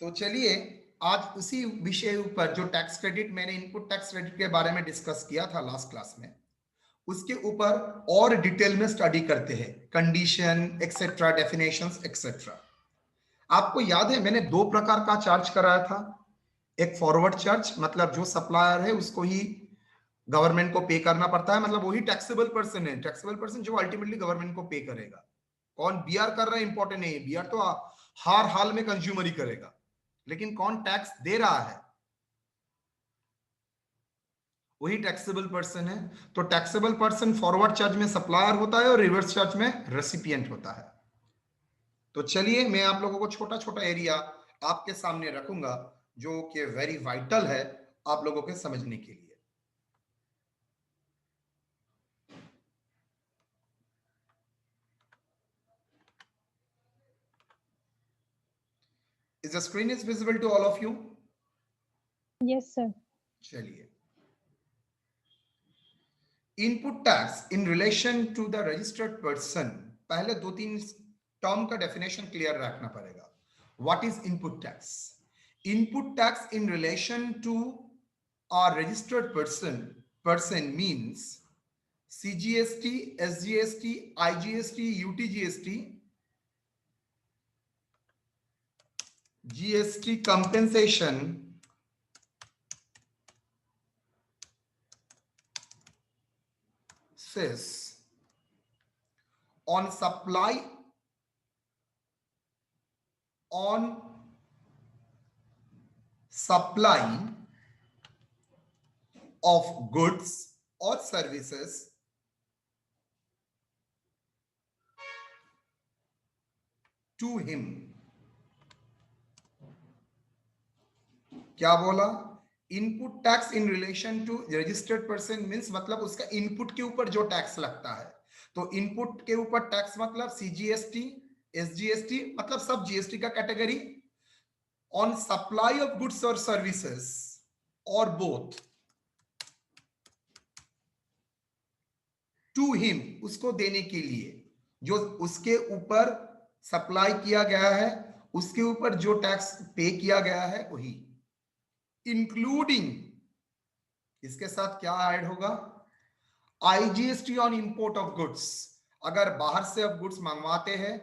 तो चलिए आज उसी विषय ऊपर जो टैक्स क्रेडिट, मैंने इनपुट टैक्स क्रेडिट के बारे में डिस्कस किया था लास्ट क्लास में, उसके ऊपर और डिटेल में स्टडी करते हैं, कंडीशन एक्सेट्रा, डेफिनेशंस एक्सेट्रा। आपको याद है मैंने दो प्रकार का चार्ज कराया था। एक फॉरवर्ड चार्ज, मतलब जो सप्लायर है उसको ही गवर्नमेंट को पे करना पड़ता है, मतलब वही टैक्सेबल पर्सन है, टैक्सेबल पर्सन जो अल्टीमेटली गवर्नमेंट को पे करेगा। कौन बीआर कर रहा है इंपॉर्टेंट नहीं है, बीआर तो हर हाल में कंज्यूमर ही करेगा, लेकिन कौन टैक्स दे रहा है वही टैक्सेबल पर्सन है। तो टैक्सेबल पर्सन फॉरवर्ड चार्ज में सप्लायर होता है और रिवर्स चार्ज में रेसिपिएंट होता है। तो चलिए मैं आप लोगों को छोटा छोटा एरिया आपके सामने रखूंगा जो कि वेरी वाइटल है आप लोगों के समझने के लिए। Is the screen is visible to all of you? Yes, sir. चलिए, input tax in relation to the registered person, पहले दो तीन टर्म का डेफिनेशन क्लियर रखना पड़ेगा। What is input tax? Input tax in relation to a registered person means CGST, SGST, IGST, UTGST, GST compensation cess on supply of goods or services to him। क्या बोला? Input tax in relation to registered person means मतलब उसका input के ऊपर जो tax लगता है। तो इनपुट के ऊपर टैक्स मतलब सीजीएसटी, एसजीएसटी, मतलब सब जीएसटी का category, on supply of goods और सर्विसेज और बोथ टू हिम, उसको देने के लिए, जो उसके ऊपर सप्लाई किया गया है उसके ऊपर जो टैक्स पे किया गया है वही, इंक्लूडिंग, इसके साथ क्या ऐड होगा? IGST on import of goods. अगर बाहर से आप गुड्स मंगवाते हैं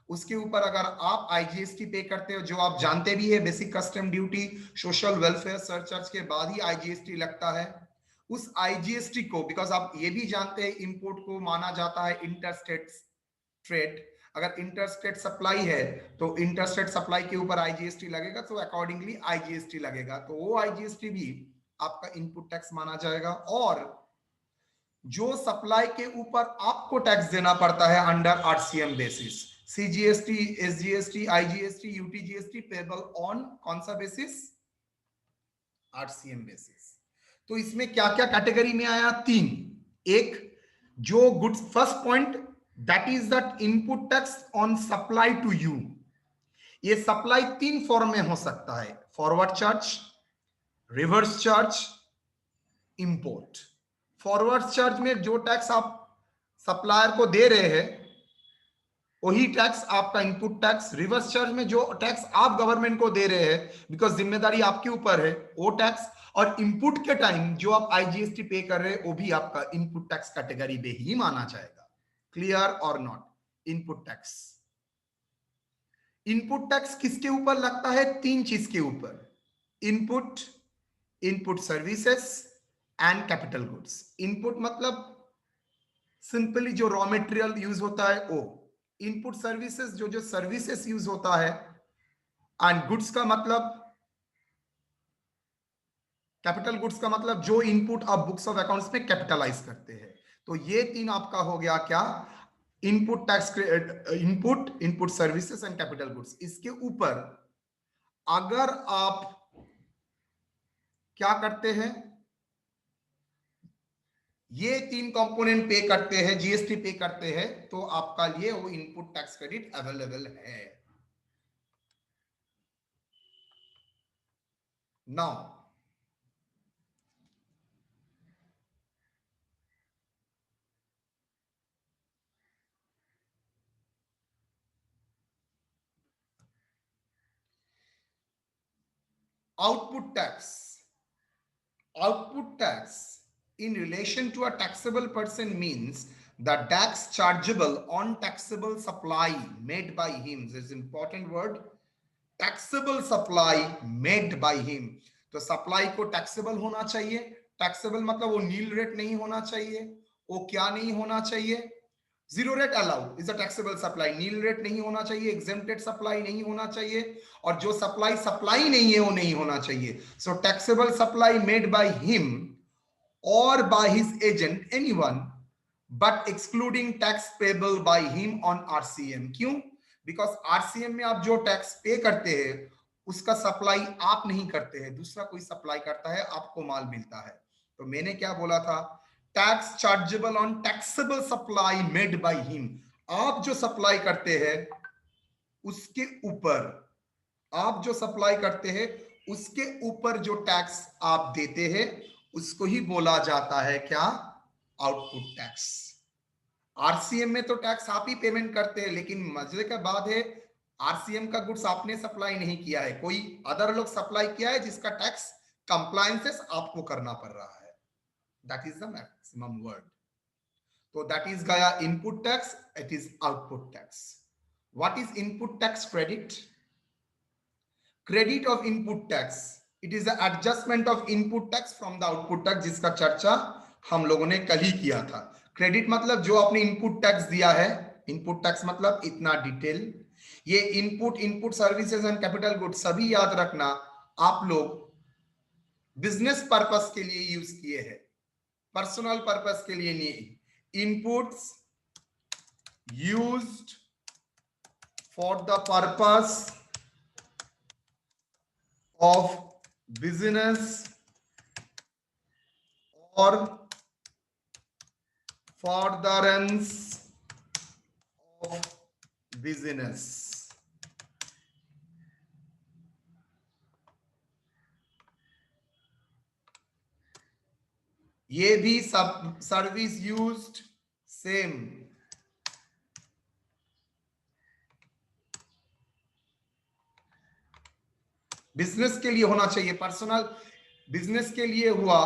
उसके ऊपर अगर आप आईजीएसटी पे करते हो, जो आप जानते भी है basic custom duty social welfare surcharge के बाद ही आईजीएसटी लगता है, उस आईजीएसटी को, बिकॉज आप ये भी जानते हैं इंपोर्ट को माना जाता है इंटरस्टेट ट्रेड। अगर इंटरस्टेट सप्लाई है तो इंटरस्टेट सप्लाई के ऊपर आईजीएसटी लगेगा, तो अकॉर्डिंगली आईजीएसटी लगेगा, तो वो आईजीएसटी भी आपका इनपुट टैक्स माना जाएगा। और जो सप्लाई के ऊपर आपको टैक्स देना पड़ता है under RCM basis, CGST, SGST, IGST, UTGST payable on कौन सा बेसिस? RCM basis. तो इसमें क्या क्या कैटेगरी में आया? तीन। एक, जो goods, first point that is the input tax on supply to you. ये सप्लाई तीन फॉर्म में हो सकता है, forward charge, reverse charge, import. Forward charge में जो टैक्स आप सप्लायर को दे रहे हैं वही टैक्स आपका इनपुट टैक्स। रिवर्स चार्ज में जो टैक्स आप गवर्नमेंट को दे रहे हैं बिकॉज जिम्मेदारी आपके ऊपर है वो टैक्स। और इनपुट के टाइम जो आप आईजीएसटी पे कर रहे हैं वो भी आपका इनपुट टैक्स कैटेगरी में ही माना जाएगा। क्लियर और not? Input tax, input tax किसके ऊपर लगता है? तीन चीज के ऊपर, input, input services and capital goods. Input मतलब सिंपली जो रॉ मटेरियल यूज होता है वो, इनपुट सर्विसेज जो जो सर्विसेज यूज होता है, एंड गुड्स का मतलब, कैपिटल गुड्स का मतलब जो इनपुट आप बुक्स ऑफ अकाउंट्स में कैपिटलाइज करते हैं। तो ये तीन आपका हो गया क्या? Input tax, input, input services and capital goods. इसके ऊपर अगर आप क्या करते हैं, ये तीन कंपोनेंट पे करते हैं, जीएसटी पे करते हैं, तो आपका लिए वो इनपुट टैक्स क्रेडिट अवेलेबल है। Now output tax in relation to a taxable person means the tax chargeable on taxable supply made by him. This is important word, taxable supply made by him. तो supply को taxable होना चाहिए. Taxable मतलब वो नील rate नहीं होना चाहिए. वो क्या नहीं होना चाहिए? Zero rate allowed is a taxable supply. Nil rate नहीं होना चाहिए, एग्जेम्प्टेड सप्लाई नहीं होना चाहिए, और जो सप्लाई नहीं है वो नहीं होना चाहिए. So taxable supply made by him और by his agent anyone, but excluding tax payable by him on RCM. क्यों? बिकॉज आरसीएम में आप जो टैक्स पे करते हैं उसका सप्लाई आप नहीं करते हैं, दूसरा कोई सप्लाई करता है, आपको माल मिलता है. तो मैंने क्या बोला था? Tax chargeable on taxable supply made by him. आप जो सप्लाई करते हैं उसके ऊपर, आप जो सप्लाई करते हैं उसके ऊपर जो टैक्स आप देते हैं उसको ही बोला जाता है क्या? Output tax. आरसीएम में तो टैक्स आप ही पेमेंट करते हैं, लेकिन मजे का बात है आरसीएम का गुड्स आपने सप्लाई नहीं किया है, कोई अदर लोग सप्लाई किया है जिसका टैक्स कंप्लायंसेस आपको करना पड़ रहा है. That is the maximum word. तो दैट इज गया input tax, it is output tax. What is input tax credit? Credit of input tax, it is the adjustment of input tax from the output tax, जिसका चर्चा हम लोगों ने कल ही किया था. क्रेडिट मतलब जो आपने इनपुट टैक्स दिया है, इनपुट टैक्स मतलब इतना डिटेल. ये input services and capital goods सभी याद रखना, आप लोग बिजनेस पर्पस के लिए यूज किए हैं, पर्सनल पर्पस के लिए नहीं. Inputs used for the purpose of business or furtherance of business. ये भी सब सर्विस यूज्ड सेम. बिजनेस के लिए होना चाहिए, पर्सनल बिजनेस के लिए हुआ.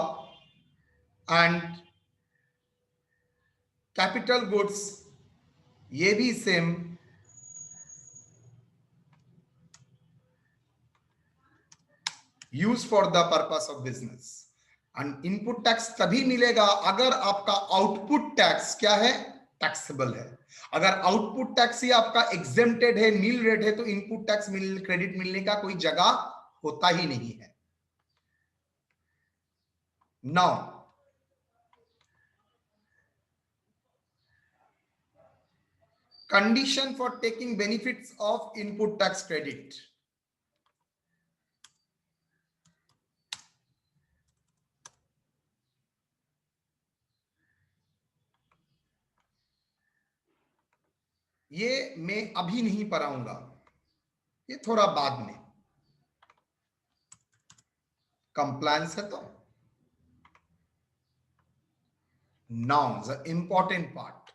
एंड कैपिटल गुड्स ये भी same. Use for the purpose of business. And input tax तभी मिलेगा अगर आपका आउटपुट टैक्स क्या है? टैक्सेबल है. अगर आउटपुट टैक्स ही आपका एग्जेम्प्टेड है, नील रेट है, तो इनपुट टैक्स क्रेडिट मिलने का कोई जगह होता ही नहीं है. Now condition for taking benefits of input tax credit. ये मैं अभी नहीं पढ़ाऊंगा, ये थोड़ा बाद में. कंप्लायंस है तो now the important part.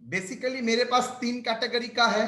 Basically मेरे पास 3 कैटेगरी का है.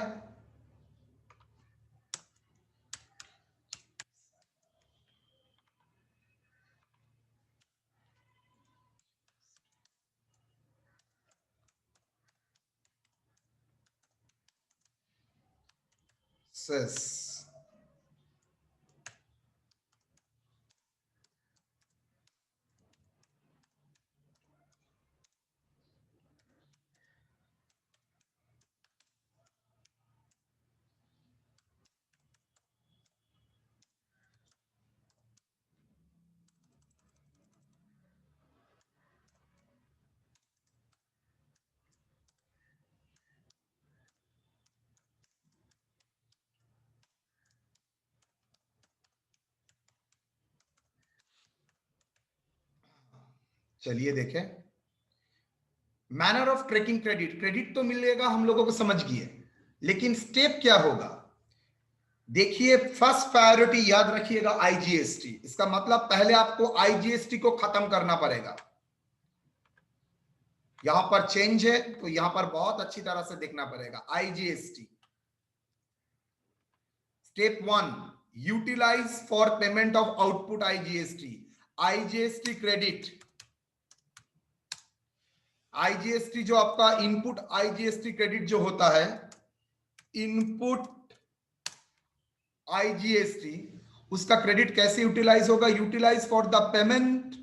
चलिए देखें. Manner of tracking credit. Credit तो मिलेगा, हम लोगों को समझ गए, लेकिन स्टेप क्या होगा? देखिए, फर्स्ट प्रायोरिटी याद रखिएगा आईजीएसटी. इसका मतलब पहले आपको आईजीएसटी को खत्म करना पड़ेगा. यहां पर चेंज है तो यहां पर बहुत अच्छी तरह से देखना पड़ेगा। IGST step 1 utilise for payment of output IGST. IGST credit, IGST जो आपका इनपुट आईजीएसटी क्रेडिट जो होता है, इनपुट आईजीएसटी, उसका क्रेडिट कैसे यूटिलाइज होगा? Utilise for the payment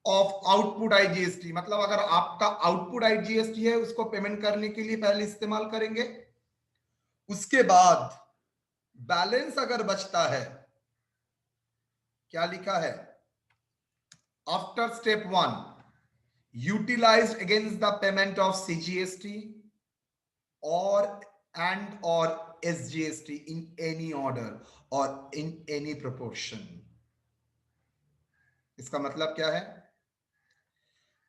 of output IGST, मतलब अगर आपका आउटपुट आईजीएसटी है उसको पेमेंट करने के लिए पहले इस्तेमाल करेंगे। उसके बाद बैलेंस अगर बचता है, क्या लिखा है? After step 1 utilised against the payment of CGST और and or SGST in any order or in any proportion। इसका मतलब क्या है?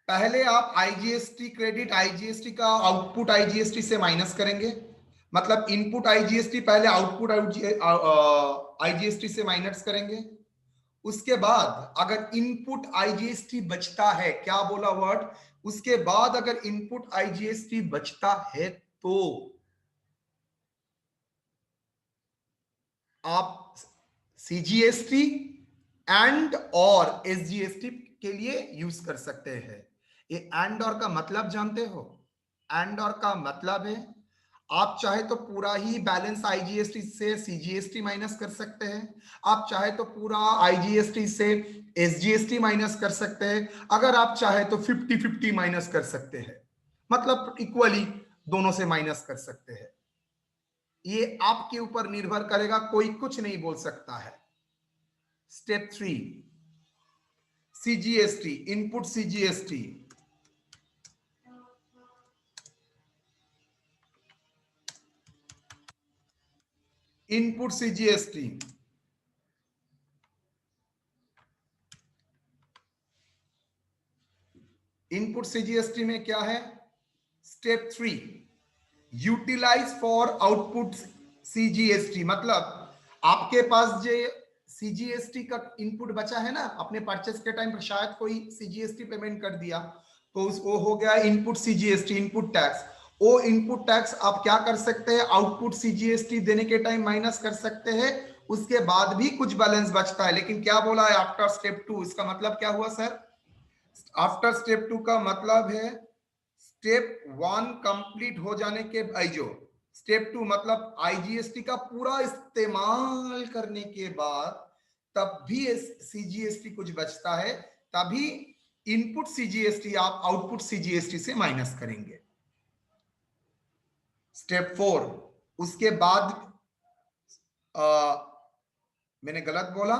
पहले आप आईजीएसटी क्रेडिट, आईजीएसटी का आउटपुट आईजीएसटी से माइनस करेंगे, मतलब इनपुट आईजीएसटी पहले आउटपुट आईजीएसटी से माइनस करेंगे। उसके बाद अगर इनपुट आईजीएसटी बचता है, क्या बोला वर्ड? उसके बाद अगर इनपुट आईजीएसटी बचता है तो आप सीजीएसटी एंड और एसजीएसटी के लिए यूज कर सकते हैं। ये एंड और का मतलब जानते हो? एंड और का मतलब है आप चाहे तो पूरा ही बैलेंस आईजीएसटी से सीजीएसटी माइनस कर सकते हैं, आप चाहे तो पूरा आईजीएसटी से एसजीएसटी माइनस कर सकते हैं, अगर आप चाहे तो 50-50 माइनस कर सकते हैं, मतलब इक्वली दोनों से माइनस कर सकते हैं। ये आपके ऊपर निर्भर करेगा, कोई कुछ नहीं बोल सकता है। Step 3 CGST, input CGST, input CGST, input CGST में क्या है? Step 3 utilise for output CGST, मतलब आपके पास जो सीजीएसटी का इनपुट बचा है ना, अपने परचेस के टाइम पर शायद कोई सीजीएसटी पेमेंट कर दिया, तो वो हो गया इनपुट सीजीएसटी, इनपुट टैक्स। वो इनपुट टैक्स आप क्या कर सकते हैं? आउटपुट सीजीएसटी देने के टाइम माइनस कर सकते हैं, उसके बाद भी कुछ बैलेंस बचता है। लेकिन क्या बोला है आफ्टर स्टेप 2? इसका मतलब क्या हुआ सर? आफ्टर स्टेप 2 का मतलब है स्टेप 1 कंप्लीट हो जाने के जो स्टेप 2 मतलब आईजीएसटी का पूरा इस्तेमाल करने के बाद तब भी सीजीएसटी कुछ बचता है, तभी इनपुट सीजीएसटी आप आउटपुट सीजीएसटी से माइनस करेंगे। स्टेप 4 उसके बाद मैंने गलत बोला,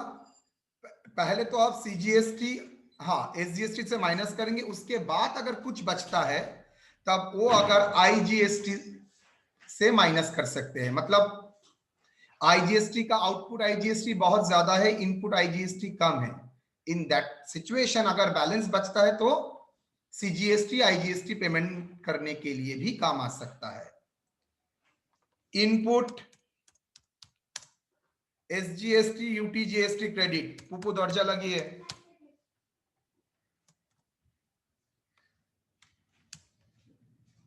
पहले तो आप सीजीएसटी, हाँ एसजीएसटी से माइनस करेंगे, उसके बाद अगर कुछ बचता है तब वो अगर आईजीएसटी से माइनस कर सकते हैं। मतलब आईजीएसटी का आउटपुट आईजीएसटी बहुत ज्यादा है, इनपुट आईजीएसटी कम है, इन दैट सिचुएशन अगर बैलेंस बचता है तो सीजीएसटी आईजीएसटी पेमेंट करने के लिए भी काम आ सकता है। इनपुट एसजीएसटी यूटीजीएसटी क्रेडिट, पुपू दर्जा लगी है।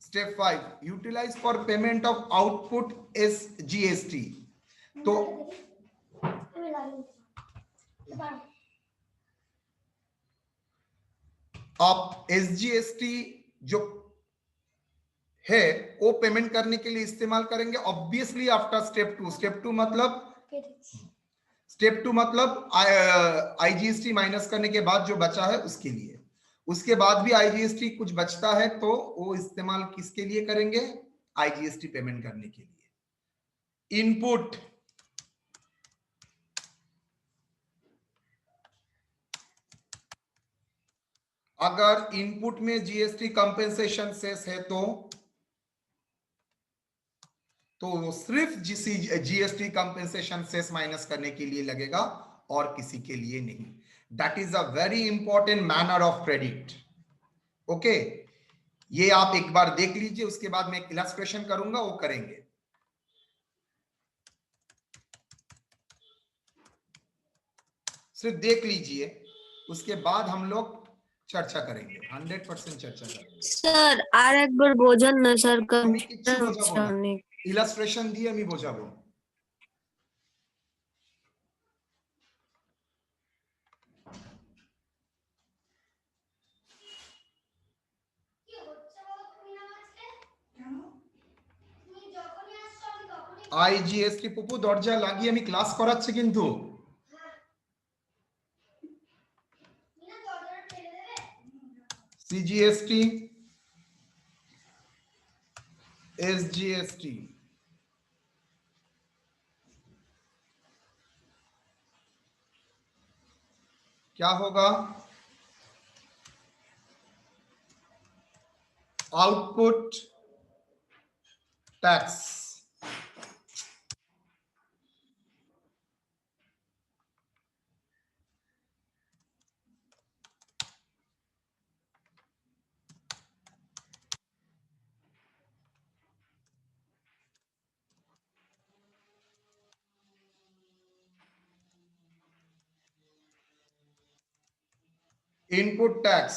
Step 5 utilise for payment of output SGST, तो आप एसजीएसटी जो है वो पेमेंट करने के लिए इस्तेमाल करेंगे ऑब्वियसली आफ्टर स्टेप 2। स्टेप 2 मतलब आईजीएसटी माइनस करने के बाद जो बचा है उसके लिए। उसके बाद भी आईजीएसटी कुछ बचता है तो वो इस्तेमाल किसके लिए करेंगे? आईजीएसटी पेमेंट करने के लिए। इनपुट अगर इनपुट में जीएसटी कंपेंसेशन सेस है तो सिर्फ जीएसटी कंपेंसेशन सेस माइनस करने के लिए लगेगा और किसी के लिए नहीं। That is a very important manner of credit. Okay, ये आप एक बार देख लीजिए, उसके बाद मैं इलस्ट्रेशन करूंगा, वो करेंगे। सिर्फ देख लीजिए, उसके बाद हम लोग चर्चा करेंगे, 100% चर्चा करेंगे। স্যার আর একবার বোঝান না স্যার, আমি কিচ্ছু বোঝাবো না, ইলাস্ট্রেশন দিয়ে আমি বোঝাবো। আইজিএসটি পুপু দরজা লাগিয়ে আমি ক্লাস করাচ্ছি কিন্তু। सीजीएसटी, एसजीएसटी, क्या होगा? Output tax. Input tax,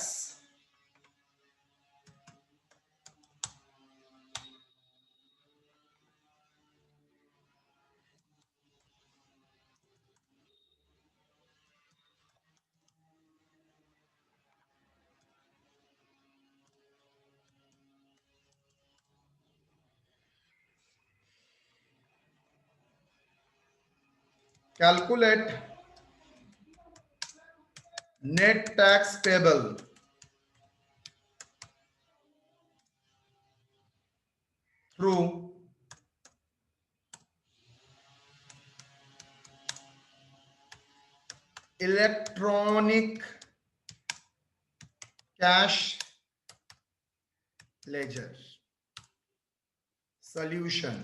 calculate net tax payable through electronic cash ledger. Solution: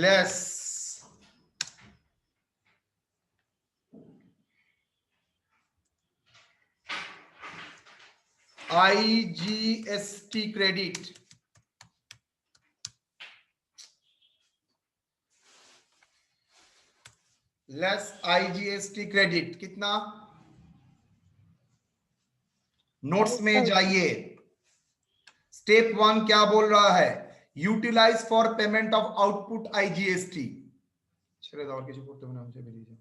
less IGST credit, less IGST credit. कितना? नोट्स में जाइए, स्टेप 1 क्या बोल रहा है? Utilise for payment of output IGST. ছেড়ে দাও, কিছু করতে হবে না, আমি বেরিয়ে যাও।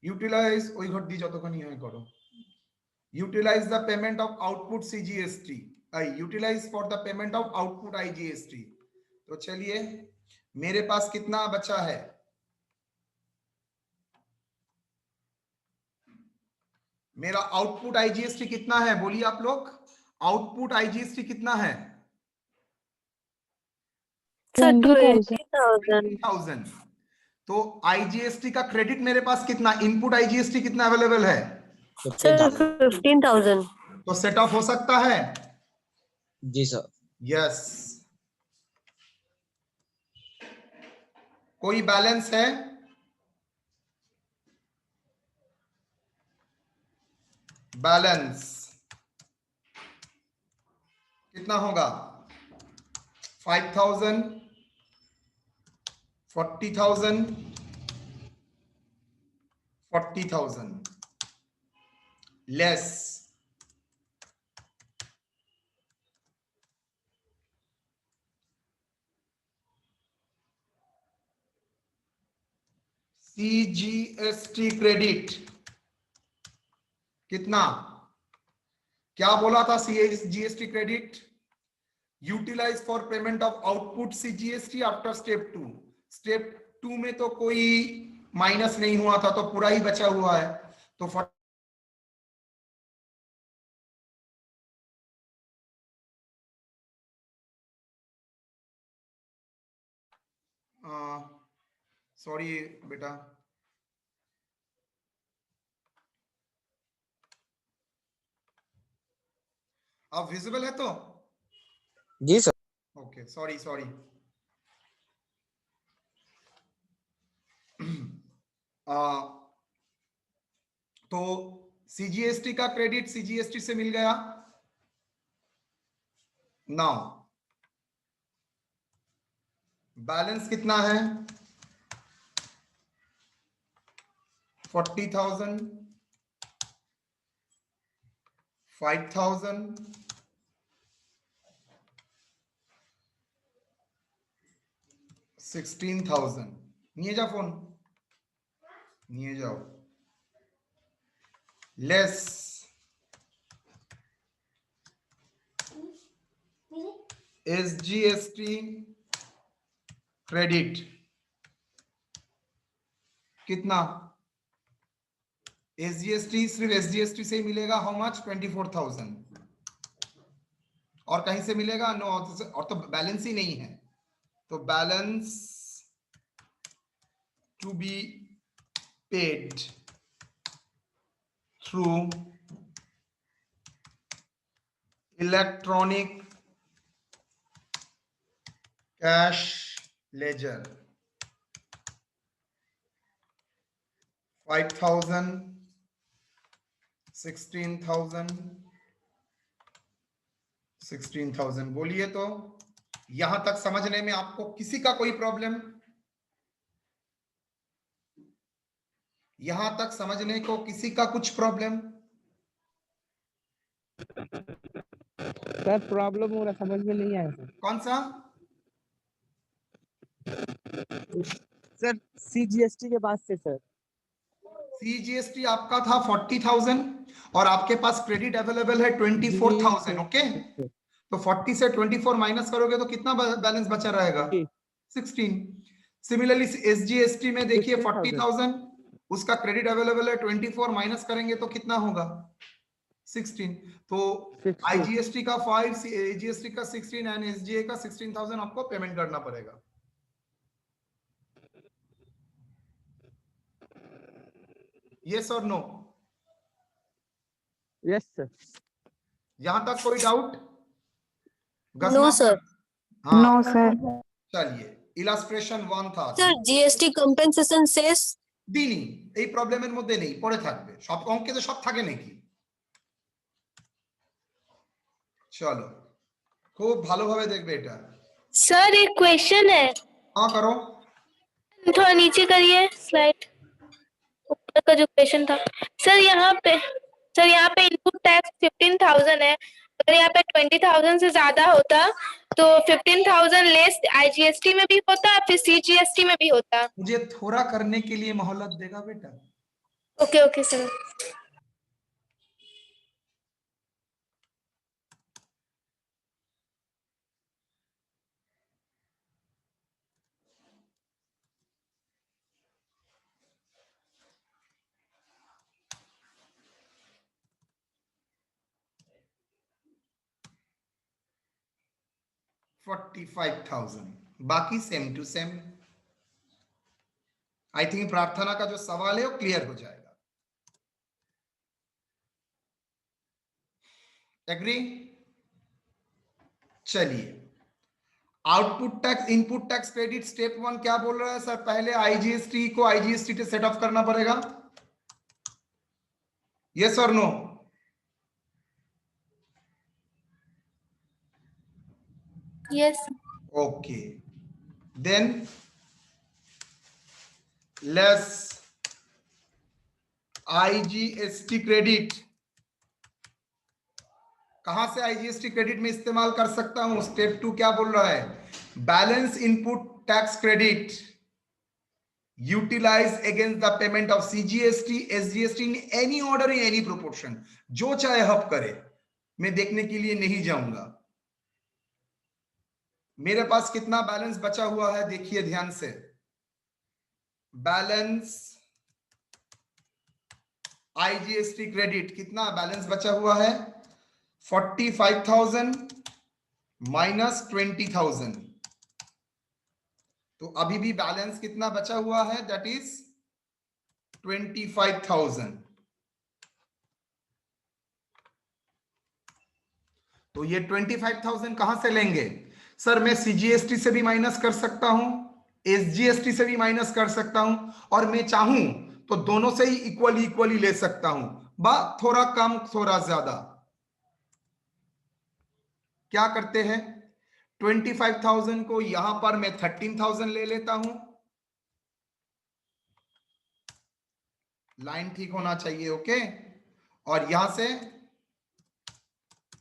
ইউটিলাইজ ওই ঘর দিয়ে যতক্ষণই হয় করো। Utilise the payment of output CGST, utilise for the payment of output IGST. तो चलिए, मेरे पास कितना बचा है? मेरा आउटपुट आईजीएसटी कितना है? बोलिए आप लोग, आउटपुट आईजीएसटी कितना है? 20,000। तो आईजीएसटी का क्रेडिट मेरे पास कितना? इनपुट आईजीएसटी कितना अवेलेबल है? सर 15,000। तो सेट ऑफ हो सकता है? जी सर। यस। कोई बैलेंस है? बैलेंस कितना होगा? 5,000, 40,000, 40,000 लेस सीजीएसटी क्रेडिट। कितना? क्या बोला था? CGST credit utilise for payment of output CGST after step 2। Step 2 में तो कोई माइनस नहीं हुआ था, तो पूरा ही बचा हुआ है। तो सॉरी बेटा, आप विजिबल है तो? जी सर। Okay, sorry sorry. तो सीजीएसटी का क्रेडिट सीजीएसटी से मिल गया। नाउ बैलेंस कितना है? 40,000, 5,000, 16,000। নিয়ে যা ফোন, নিয়ে যাও। লেস एसजीएसटी क्रेडिट कितना? एसजीएसटी सिर्फ एसजीएसटी से ही मिलेगा। How much? 24,000। और कहीं से मिलेगा? नो। और तो बैलेंस ही नहीं है, तो balance to be paid through electronic cash ledger 5,000, 16,000, 16,000। बोलिए तो यहां तक समझने में आपको किसी का कोई प्रॉब्लम? यहां तक समझने को किसी का कुछ प्रॉब्लम? सर प्रॉब्लम हो रहा, समझ में नहीं आया सर। कौन सा? सर सीजीएसटी के बाद से सर। सीजीएसटी आपका था 40,000 और आपके पास क्रेडिट अवेलेबल है 24,000। ओके, तो 40 से 24 माइनस करोगे तो कितना बैलेंस बचा रहेगा? 16। सिमिलरली एसजीएसटी में देखिए 40,000, उसका क्रेडिट अवेलेबल है 24, माइनस करेंगे तो कितना होगा? 16। तो आईजीएसटी का 5, एजीएसटी का 16 एंड एसजीए का 16,000 आपको पेमेंट करना पड़ेगा। यस और नो? Yes sir. यहां तक कोई doubt? No sir. No sir. चलिए, ইলাস্ট্রেশন 1 था। স্যার জিএসটি কম্পেনসেশন শেষ দিনই, এই প্রবলেমের মধ্যে নেই, পড়ে থাকবে। সব অঙ্কে তো সব থাকে নাকি? চলো, খুব ভালোভাবে দেখবে এটা। सर एक क्वेश्चन है, हाँ करो। थोड़ा नीचे करिए स्लाइड, ऊपर का जो क्वेश्चन था। सर यहाँ पे इनपुट टैक्स 15,000 है। अगर यहाँ पे 20,000 से ज्यादा होता तो 15,000 लेस आईजीएसटी में भी होता, फिर सीजीएसटी में भी होता। मुझे थोड़ा करने के लिए मोहलत देगा बेटा? Okay okay sir. $45,000, बाकी same to same. I think Prarthana का जो सवाल है वो क्लियर हो जाएगा। एग्री? चलिए, output tax, input tax credit step 1 क्या बोल रहा है सर? पहले आईजीएसटी को आईजीएसटी से सेट ऑफ करना पड़ेगा। यस और no? Yes. Okay, then less IGST credit. कहां से IGST क्रेडिट में इस्तेमाल कर सकता हूं? स्टेप 2 क्या बोल रहा है? Balance input tax credit utilise against the payment of CGST, SGST in any order, in any proportion. जो चाहे हब करे, मैं देखने के लिए नहीं जाऊंगा। मेरे पास कितना बैलेंस बचा हुआ है देखिए ध्यान से। बैलेंस आईजीएसटी क्रेडिट कितना बैलेंस बचा हुआ है? 45,000 माइनस 20,000। तो अभी भी बैलेंस कितना बचा हुआ है? That is 25,000। तो ये 25,000 कहां से लेंगे सर? मैं सीजीएसटी से भी माइनस कर सकता हूं, एसजीएसटी से भी माइनस कर सकता हूं, और मैं चाहूं तो दोनों से ही इक्वली ले सकता हूं। थोड़ा कम थोड़ा ज्यादा क्या करते हैं, 25,000 को यहां पर मैं 13,000 ले लेता हूं, लाइन ठीक होना चाहिए, ओके, और यहां से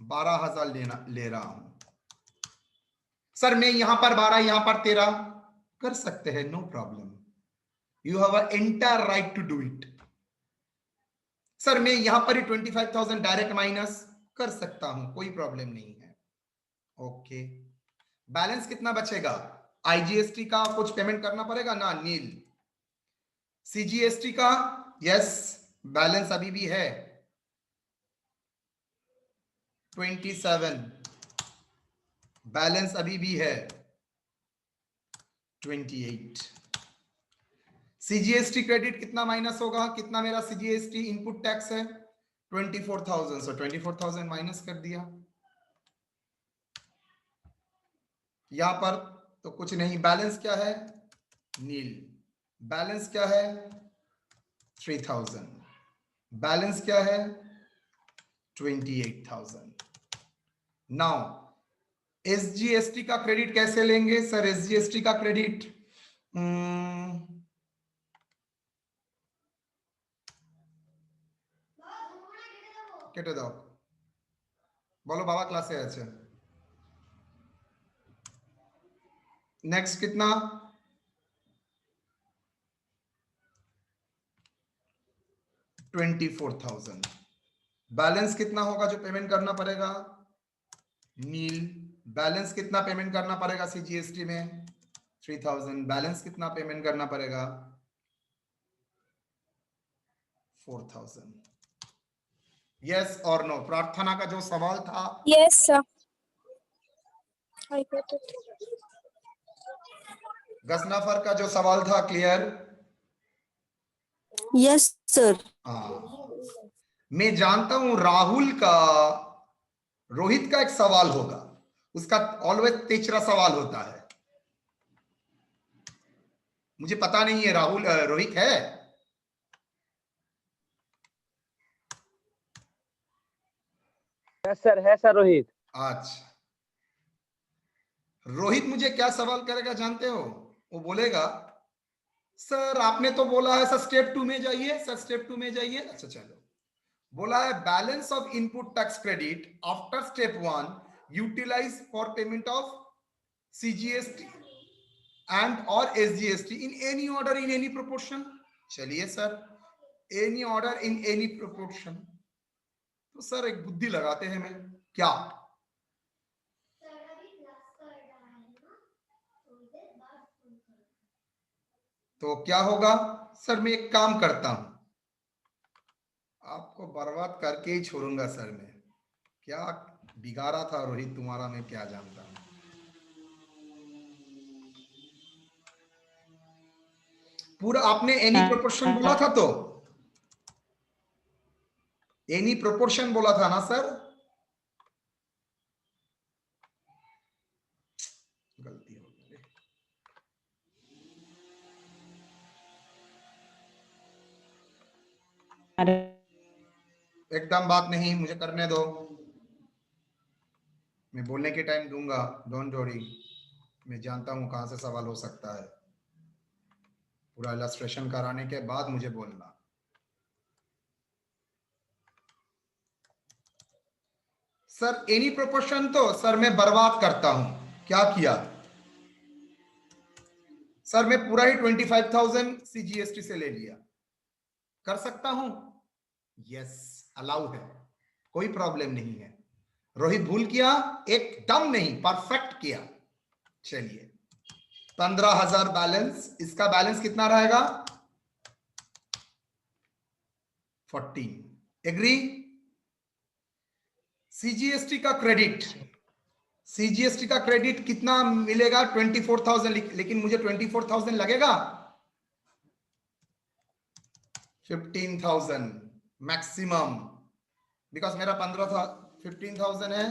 12,000 ले रहा हूं। सर मैं यहां पर 12 यहां पर 13 कर सकते हैं, no problem, you have a entire right to do it. Sir मैं यहां पर ही 25,000 डायरेक्ट माइनस कर सकता हूं, कोई प्रॉब्लम नहीं है, ओके। बैलेंस कितना बचेगा, आईजीएसटी का कुछ पेमेंट करना पड़ेगा ना, नील। सीजीएसटी का यस, बैलेंस अभी भी है 27, बैलेंस अभी भी है 28। सीजीएसटी क्रेडिट कितना माइनस होगा, कितना मेरा सीजीएसटी इनपुट टैक्स है 24,000, सो 24,000 माइनस कर दिया। यहां पर तो कुछ नहीं, बैलेंस क्या है, नील। बैलेंस क्या है 3,000, बैलेंस क्या है 28,000। नाउ एसजीएसटी का क्रेडिट कैसे लेंगे सर, एसजीएसटी का क्रेडिट কেটে দাও, বলো বাবা ক্লাসে আছে। नेक्स्ट कितना, $24,000। बैलेंस कितना होगा जो पेमेंट करना पड़ेगा, नील। बैलेंस कितना पेमेंट करना पड़ेगा सीजीएसटी में 3,000, बैलेंस कितना पेमेंट करना पड़ेगा 4,000। यस और नो, प्रार्थना का जो सवाल था, Yes, sir. I got it. गजनाफर का जो सवाल था, क्लियर। Yes, sir. मैं जानता हूं राहुल का, रोहित का एक सवाल होगा, उसका ऑलवेज तीसरा सवाल होता है, मुझे पता नहीं है राहुल रोहित है, सर है सर रोहित। अच्छा रोहित मुझे क्या सवाल करेगा जानते हो, वो बोलेगा सर आपने तो बोला है सर स्टेप 2 में जाइए, सर स्टेप 2 में जाइए, अच्छा चलो, बोला है balance of input tax credit after step 1 utilise for payment of CGST and और SGST in any order in any proportion. चलिए sir, any order in any proportion, तो सर एक बुद्धि लगाते हैं, मैं क्या, तो क्या होगा सर, मैं एक काम करता हूं, आपको बर्बाद करके ही छोड़ूंगा सर, मैं क्या बिगाड़ा था रोहित तुम्हारा, मैं क्या जानता हूं। पूरा आपने एनी प्रोपोर्शन बोला था, तो एनी प्रोपोर्शन बोला था ना सर, गलती हो गई, एकदम बात नहीं, मुझे करने दो, मैं बोलने के टाइम दूंगा, डोंट वरी, मैं जानता हूं कहां से सवाल हो सकता है, पूरा इलस्ट्रेशन कराने के बाद मुझे बोलना। सर एनी प्रोपोर्शन तो सर मैं बर्बाद करता हूं, क्या किया सर, मैं पूरा ही 25,000 सीजीएसटी से ले लिया, कर सकता हूं, यस अलाउ है, कोई प्रॉब्लम नहीं है। रोहित भूल किया, एकदम नहीं, परफेक्ट किया। चलिए 15,000 बैलेंस, इसका बैलेंस कितना रहेगा 14, एग्री। सीजीएसटी का क्रेडिट, सीजीएसटी का क्रेडिट कितना मिलेगा 24,000, लेकिन मुझे 24,000 लगेगा 15,000 मैक्सिमम, बिकॉज मेरा 15,000 है,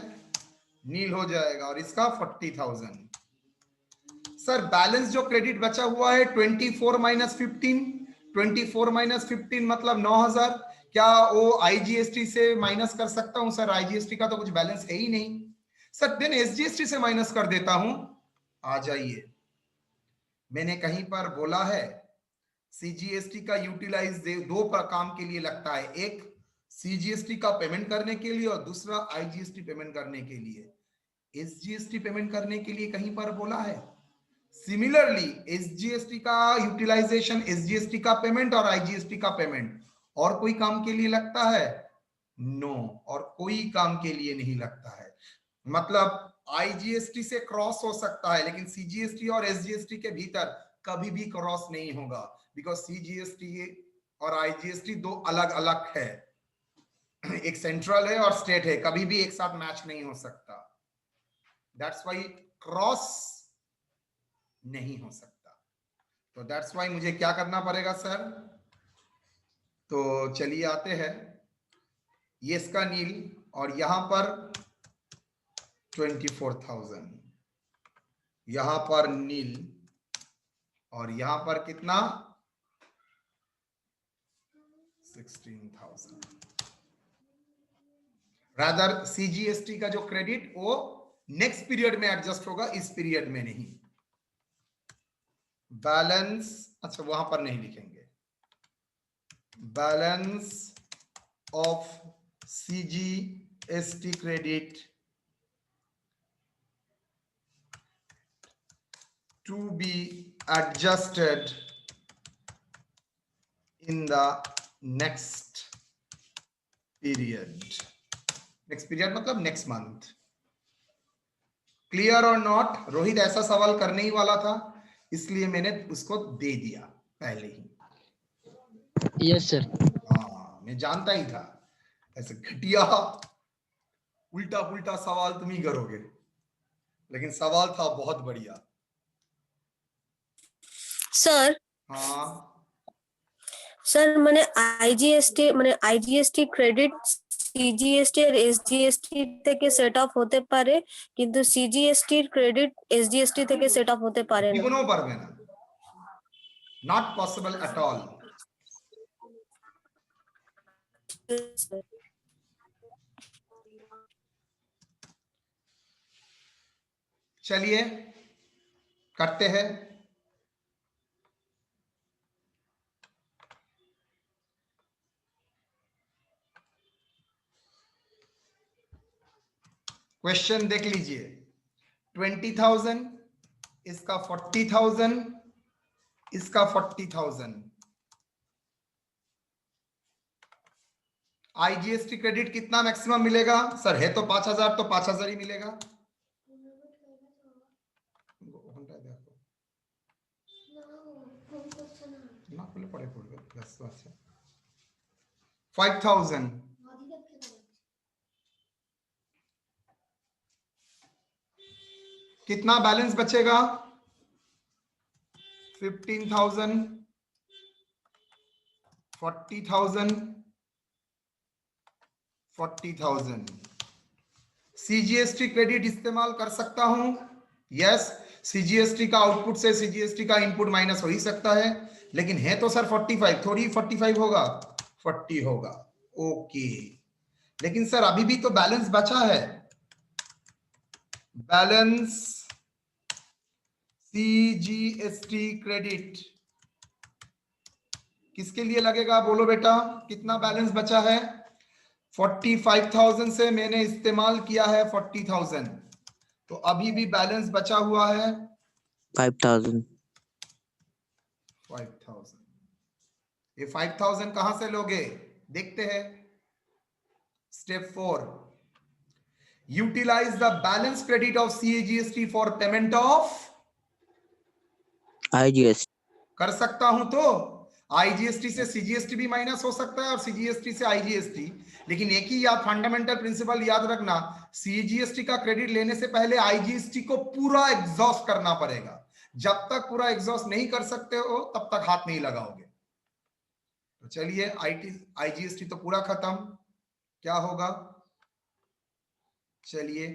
नील हो जाएगा, और इसका 40,000। सर बैलेंस जो क्रेडिट बचा हुआ है 24 माइनस 15, 24 माइनस 15 मतलब 9,000, क्या वो आईजीएसटी से माइनस कर सकता हूं सर? आईजीएसटी का तो कुछ बैलेंस है ही नहीं सर। देन एसजीएसटी से माइनस कर देता हूं। आ जाइए, मैंने कहीं पर बोला है सीजीएसटी का यूटिलाइज दो काम के लिए लगता है, एक सीजीएसटी का पेमेंट करने के लिए और दूसरा आईजीएसटी पेमेंट करने के लिए। एसजीएसटी पेमेंट करने के लिए कहीं पर बोला है? सिमिलरली एसजीएसटी का यूटिलाइजेशन, एसजीएसटी का पेमेंट और आईजीएसटी का पेमेंट और कोई काम के लिए लगता है? नो, और कोई काम के लिए नहीं लगता है। मतलब आईजीएसटी से क्रॉस हो सकता है लेकिन सीजीएसटी और एसजीएसटी के भीतर कभी भी क्रॉस नहीं होगा, बिकॉज सीजीएसटी और आईजीएसटी दो अलग अलग है, एक सेंट्रल है और स्टेट है, कभी भी एक साथ मैच नहीं हो सकता। दैट्स व्हाई क्रॉस नहीं हो सकता। तो दैट्स व्हाई मुझे क्या करना पड़ेगा सर? तो चलिए आते हैं, ये इसका नील और यहां पर 24,000, यहां पर नील और यहां पर कितना? 16,000। रादर सीजीएसटी का जो क्रेडिट वो नेक्स्ट पीरियड में एडजस्ट होगा, इस पीरियड में नहीं। बैलेंस, अच्छा वहां पर नहीं लिखेंगे, balance of CGST credit to be adjusted in the next period. Next period मतलब next month. Clear or not? Rohit ऐसा सवाल करने ही वाला था, इसलिए मैंने उसको दे दिया पहले ही। Yes sir. हाँ, मैं जानता ही था ऐसे घटिया उल्टा पुल्टा सवाल तुम ही करोगे, लेकिन सवाल था बहुत बढ़िया। सर हाँ सर मैंने आईजीएसटी क्रेडिट सीजीएसटी और एसजीएसटी থেকে সেট আপ হতে পারে, কিন্তু সিজিএসটি ক্রেডিট এসজিএসটি থেকে সেট আপ হতে পারে না। জীবনেও পারবে না, নট পসিবল এট অল। चलिए करते हैं। क्वेश्चन देख लीजिए, 20,000, इसका 40,000, इसका 40,000। आईजीएसटी क्रेडिट कितना मैक्सिमम मिलेगा सर? है तो 5,000, तो 5,000 ही मिलेगा। ना खुले पड़े पड़े 5,000। कितना बैलेंस बचेगा? 15,000, 40,000, 40,000। सीजीएसटी क्रेडिट इस्तेमाल कर सकता हूं? यस, सीजीएसटी का आउटपुट से सीजीएसटी का इनपुट माइनस हो ही सकता है, लेकिन है तो सर 45, थोड़ी 45 होगा, 40 होगा। ओके, लेकिन सर अभी भी तो बैलेंस बचा है। बैलेंस सीजीएसटी क्रेडिट किसके लिए लगेगा बोलो बेटा? कितना बैलेंस बचा है? 45,000 से मैंने इस्तेमाल किया है 40,000, तो अभी भी बैलेंस बचा हुआ है 5,000। 5,000। ये 5,000 कहां से लोगे? देखते हैं। Step 4, utilise the balance credit of CGST for payment of IGST. कर सकता हूं तो आईजीएसटी से सीजीएसटी भी माइनस हो सकता है और सीजीएसटी से आईजीएसटी, लेकिन एक ही याद फंडामेंटल प्रिंसिपल याद रखना, सीजीएसटी का क्रेडिट लेने से पहले आईजीएसटी को पूरा एग्जॉस्ट करना पड़ेगा। जब तक पूरा एग्जॉस्ट नहीं कर सकते हो तब तक हाथ नहीं लगाओगे। तो चलिए, आईजीएसटी तो पूरा खत्म, क्या होगा? चलिए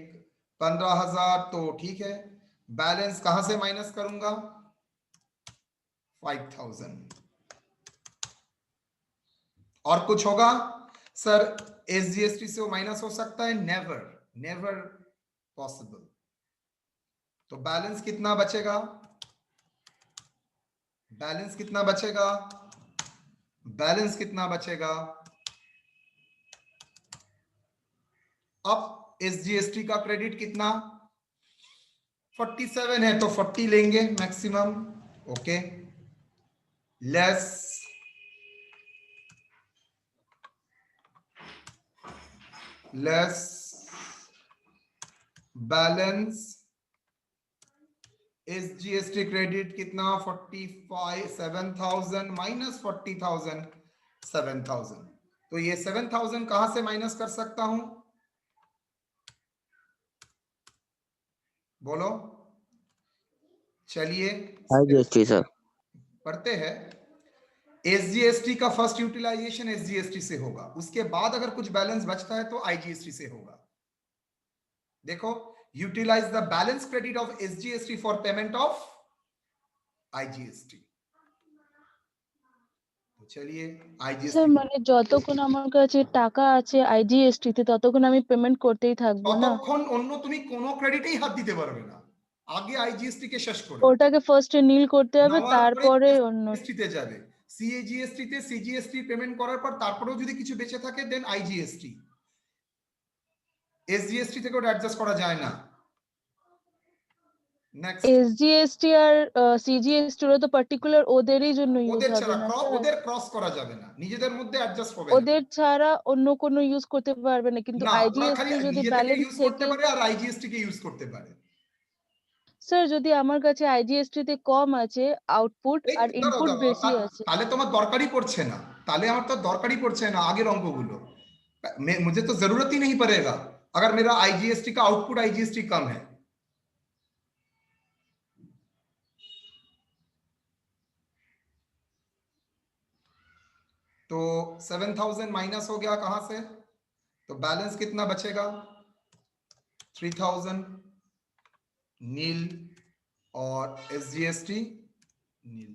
15,000 तो ठीक है, बैलेंस कहां से माइनस करूंगा? 5,000। और कुछ होगा सर? SGST से वो माइनस हो सकता है? Never, never possible. तो बैलेंस कितना बचेगा? बैलेंस कितना बचेगा? बैलेंस कितना बचेगा? अब SGST का क्रेडिट कितना? 47 है तो 40 लेंगे maximum, okay, less balance SGST credit कितना? 45 7,000 माइनस 40,000 7,000। तो ये 7,000 कहां से माइनस कर सकता हूं? बोलो, चलिए IGST सर। पढ़ते हैं। SGST का फर्स्ट यूटिलाइजेशन SGST से होगा, उसके बाद अगर कुछ बैलेंस बचता है तो IGST से होगा। देखो, utilise the balance credit of SGST for payment of IGST। তো চলিয়ে IGST স্যার মানে যতক্ষণ আমার কাছে টাকা আছে আইজিএসটি তে ততক্ষণ আমি পেমেন্ট করতেই থাকবো না? ততক্ষণ অন্য তুমি কোনো ক্রেডিটেই হাত দিতে পারবে না, আগে IGST কে শেষ করো। ওটাকে ফার্স্টে নীল করতে হবে, নেওয়ার পরে তারপরে অন্য। GST তে যাবে, CAGST তে CGST পেমেন্ট করার পর তারপরেও যদি কিছু বেঁচে থাকে দেন IGST। SGST থেকে ওটা অ্যাডজাস্ট করা যায় না। নেক্সট, এসজিএসটি আর সিজিএসটি ওরা তো পার্টিকুলার ওদেরই জন্য ইউজ ওদের হবে ছাড়া না স্যার? ওদের ক্রস করা যাবে না, নিজেদের মধ্যে অ্যাডজাস্ট হবে না। ওদের ছাড়া অন্য কোনো ইউজ করতে পারবে না, কিন্তু না, ওরা খালি আইজিএসটি যদি নিজে থেকে ব্যালেন্স ইউজ করতে থেকে। পারে আর IGST কে ইউজ করতে পারে। স্যার যদি আমার কাছে আইজিএসটি তে কম আছে আউটপুট এই আর দাঁড়াও, ইনপুট দাঁড়াও, বেশি আছে, তাহলে তোমার দরকারই পড়ছে না, তাহলে আমার তো দরকারই পড়ছে না আগের অঙ্কগুলো। मुझे तो जरूरत ही नहीं पड़ेगा अगर मेरा IGST का आउटपुट IGST कम है। तो 7,000 माइनस हो गया कहां से? तो बैलेंस कितना बचेगा? 3,000 नील और SGST नील।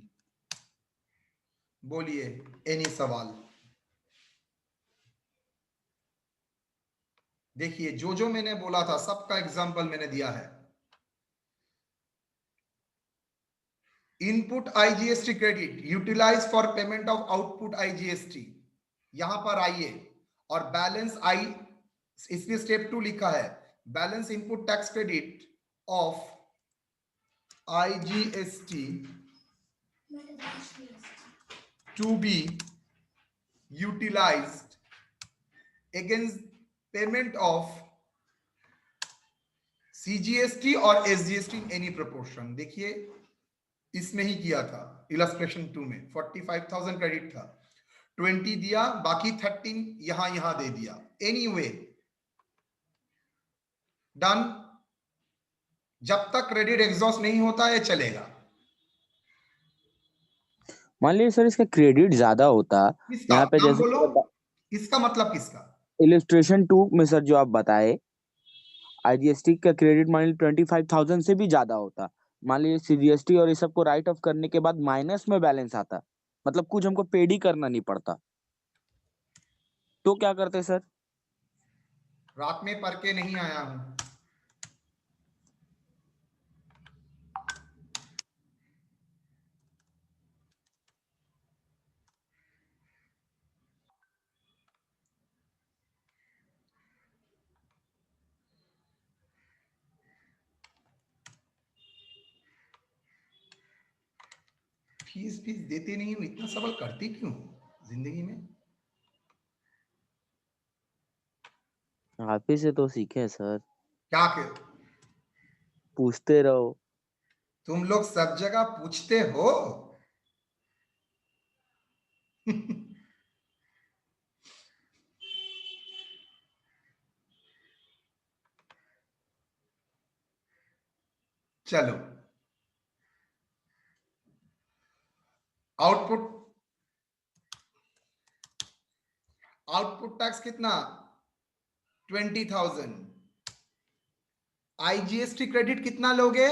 बोलिए एनी सवाल? देखिए जो मैंने बोला था सबका एग्जांपल मैंने दिया है। Input IGST credit utilise for payment of output IGST, यहां पर आइए और बैलेंस आई, इसलिए स्टेप 2 लिखा है, balance input tax credit of IGST to be utilised against payment of CGST और SGST इन एनी प्रोपोर्शन। देखिए इसमें ही किया था इलस्ट्रेशन 2 में 45,000 क्रेडिट था, 20 दिया, बाकी 13 यहां दे दिया। एनीवे डन, जब तक क्रेडिट एग्जॉस्ट नहीं होता है चलेगा। मान लीजिए सर इसका क्रेडिट ज्यादा होता, यहाँ पे जैसे बोलो, इसका मतलब किसका? इलस्ट्रेशन 2 में सर जो आप बताए IGST का क्रेडिट मान लीजिए 25,000 से भी ज्यादा होता, मान लीजिए CGST और इस सबको राइट ऑफ करने के बाद माइनस में बैलेंस आता, मतलब कुछ हमको पेड ही करना नहीं पड़ता, तो क्या करते सर? रात में पढ़ के नहीं आया हूं। फीस देते नहीं हूं, इतना सवाल करते क्यों जिंदगी में? आप ही से तो सीखे सर, क्या के पूछते रहो। तुम लोग सब जगह पूछते हो। चलो आउटपुट टैक्स कितना? 20,000। IGST क्रेडिट कितना लोगे?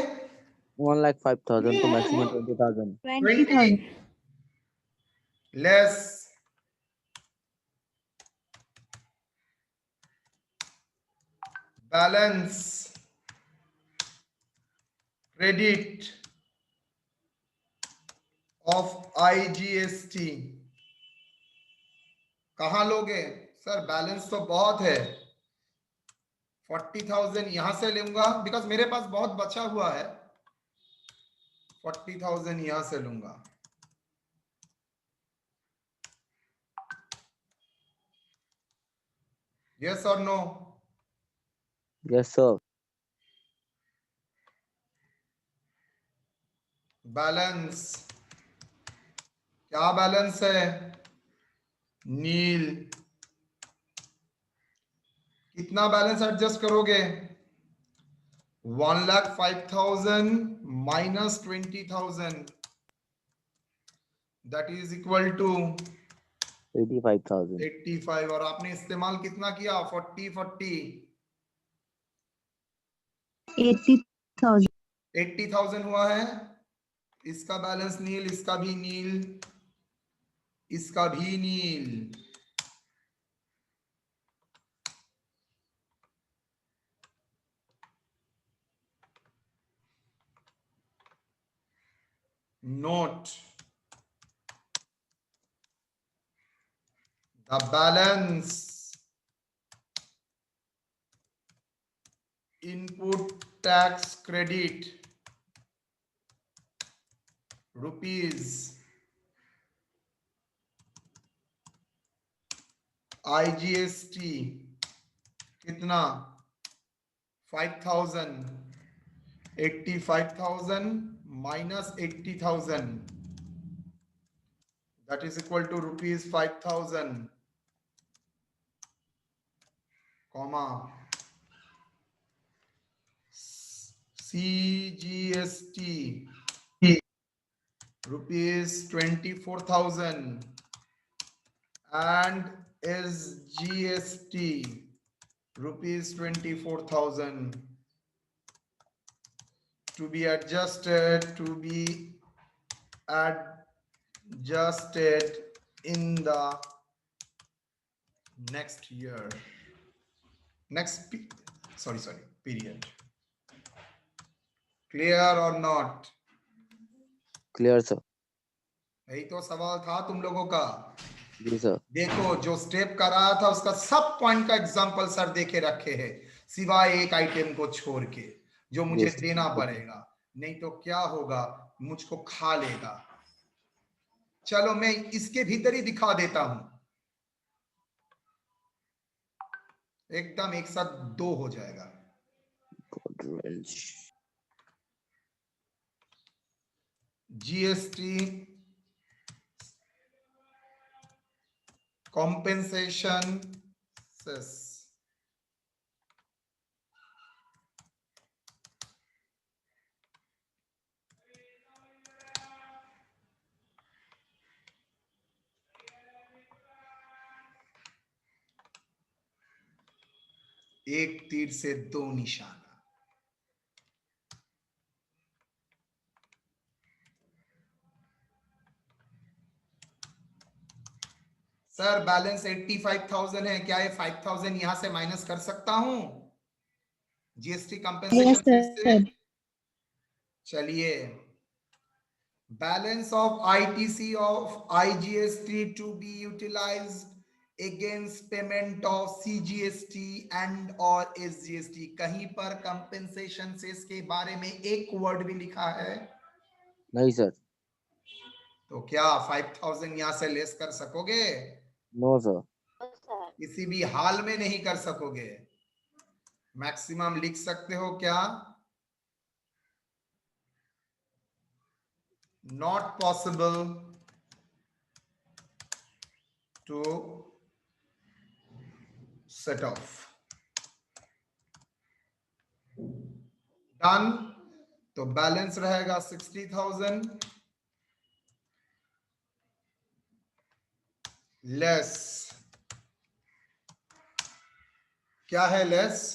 1,05,000 तो maximum 20,000। 20 less balance credit of IGST कहां लोगे सर? बैलेंस तो बहुत है, 40,000 यहां से लूंगा बिकॉज मेरे पास बहुत बचा हुआ है, 40,000 यहां से लूंगा। यस और नो? Yes sir. बैलेंस क्या बैलेंस है? नील। कितना बैलेंस एडजस्ट करोगे? 1,05,000 minus 20,000 that is equal to 85,000। 85। और आपने इस्तेमाल कितना किया? 40 80,000 80,000 हुआ है। इसका बैलेंस नील, इसका भी नील, इसका भी नील। Note the balance input tax credit rupees IGST कितना? 5,000, 85,000 minus 80,000 that is equal to rupees 5,000 comma CGST rupees 24,000 and SGST rupees 24,000 to be adjusted in the next year, period. Clear or not? Clear sir. यही तो सवाल था तुम लोगों का। जी sir. देखो जो स्टेप कर रहा था उसका सब पॉइंट का एग्जांपल सर देके रखे हैं, सिवाय एक आइटम को छोड़ के जो मुझे Yes. देना पड़ेगा, नहीं तो क्या होगा, मुझको खा लेगा। चलो मैं इसके भीतर ही दिखा देता हूं, एकदम एक साथ दो हो जाएगा। GST compensation cess एक तीर से दो निशाना। सर बैलेंस 85,000 है, क्या ये 5,000 यहां से माइनस कर सकता हूं जीएसटी कंपेंसेशन से? चलिए, balance of ITC of IGST to be utilised against payment of CGST and or SGST। कहीं पर कंपेंसेशन सेस के बारे में एक वर्ड भी लिखा है? नहीं सर। तो क्या 5,000 यहां से लेस कर सकोगे? No sir. किसी भी हाल में नहीं कर सकोगे। मैक्सिमम लिख सकते हो क्या? Not possible to set off. Done. तो बैलेंस रहेगा 60,000 लेस, क्या है less?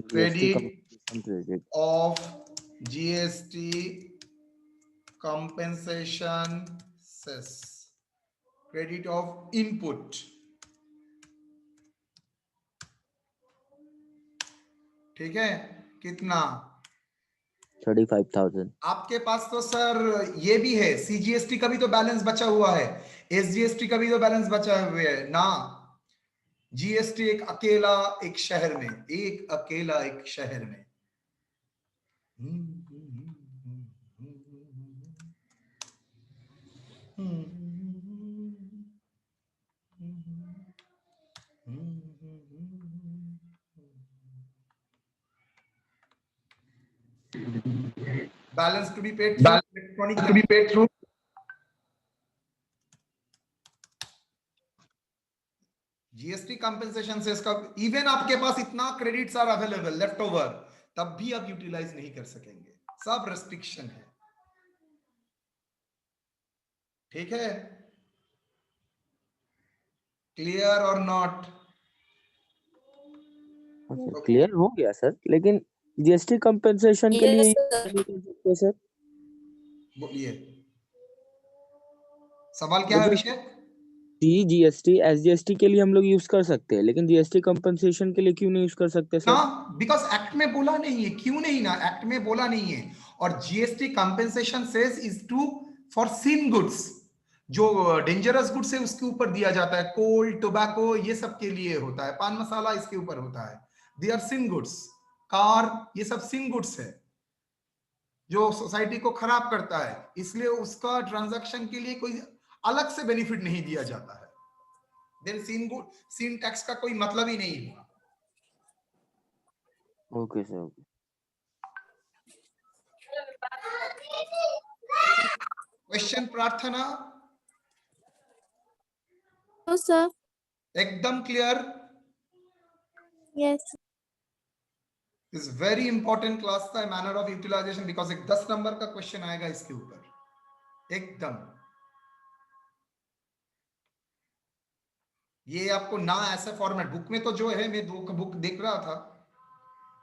Credit of GST compensation cess, credit of input ठीक है, कितना? 35,000। आपके पास तो सर ये भी है, सीजीएसटी का भी तो बैलेंस बचा हुआ है, एसजीएसटी का भी तो बैलेंस बचा हुआ है ना। जीएसटी एक अकेला एक शहर में, एक अकेला एक शहर में। Balance to be paid through electronic GST compensation से इसका, इवन आपके पास इतना credits are available left over, तब भी आप यूटिलाइज नहीं कर सकेंगे, सब रेस्ट्रिक्शन है। ठीक है, क्लियर और नॉट? क्लियर हो गया सर, लेकिन जीएसटी कंपेंसेशन के लिए Yes, sir. नहीं कर सकते सर? बोलिए, सवाल क्या है अभिषेक? जीएसटी एसजीएसटी के लिए हम लोग यूज कर सकते हैं, लेकिन जीएसटी कंपेंसेशन के लिए क्यों नहीं यूज कर सकते ना, सर? बिकॉज एक्ट में बोला नहीं है। क्यों नहीं ना, एक्ट में बोला नहीं है। और GST compensation cess is to for sin goods, जो डेंजरस गुड्स है उसके ऊपर दिया जाता है, कोल, टोबैको, ये सब के लिए होता है, पान मसाला इसके ऊपर होता है, they are sin goods. Car, ये सब सिन गुड्स है जो सोसाइटी को खराब करता है, इसलिए उसका ट्रांजैक्शन के लिए कोई अलग से बेनिफिट नहीं दिया जाता है। देन सिन टैक्स का कोई मतलब ही नहीं हुआ। Okay sir. क्वेश्चन प्रार्थना No, sir. एकदम clear? Yes. Is very important class का मैनर ऑफ यूटिलाइजेशन, बिकॉज एक 10 नंबर का क्वेश्चन आएगा इसके ऊपर एकदम। ये आपको ना ऐसा फॉर्मेट, बुक में तो जो है, मैं 2 बुक देख रहा था,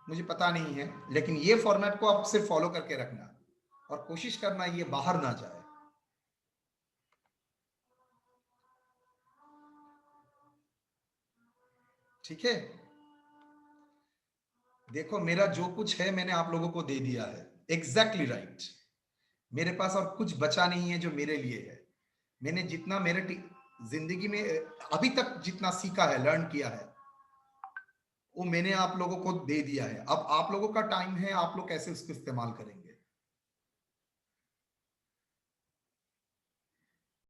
मुझे पता नहीं है, लेकिन ये फॉर्मेट को आप सिर्फ फॉलो करके रखना और कोशिश करना ये बाहर ना जाए। ठीक है, देखो मेरा जो कुछ है मैंने आप लोगों को दे दिया है, एग्जैक्टली राइट। मेरे पास और कुछ बचा नहीं है जो मेरे लिए है। मैंने जितना मेरे जिंदगी में अभी तक जितना सीखा है, लर्न किया है, वो मैंने आप लोगों को दे दिया है। अब आप लोगों का टाइम है, आप लोग कैसे उसको इस्तेमाल करेंगे।